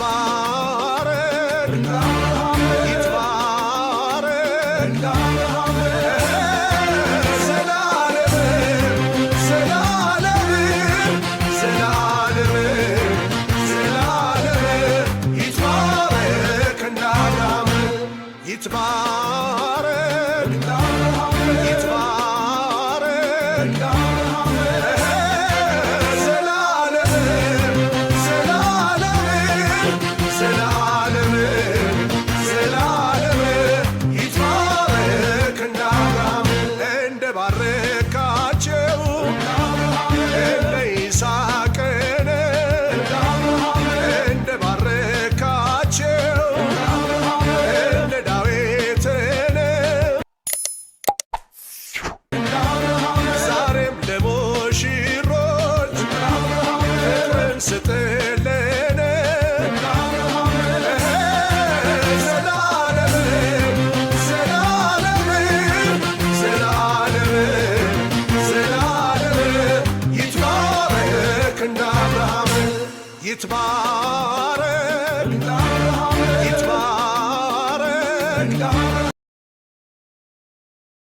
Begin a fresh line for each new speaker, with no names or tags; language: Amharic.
ይትባረክ ይትባረክ ዘላለም ዘላለም ዘላለም ዘላለም ይትባረክ እንዳብርሃም ይትባረክ ይትባረክ ስትልን ዘላለም ዘላለም ዘላለም ዘላለም ይትባረክ እንዳብርሃም ይትባረክ ይትባረክ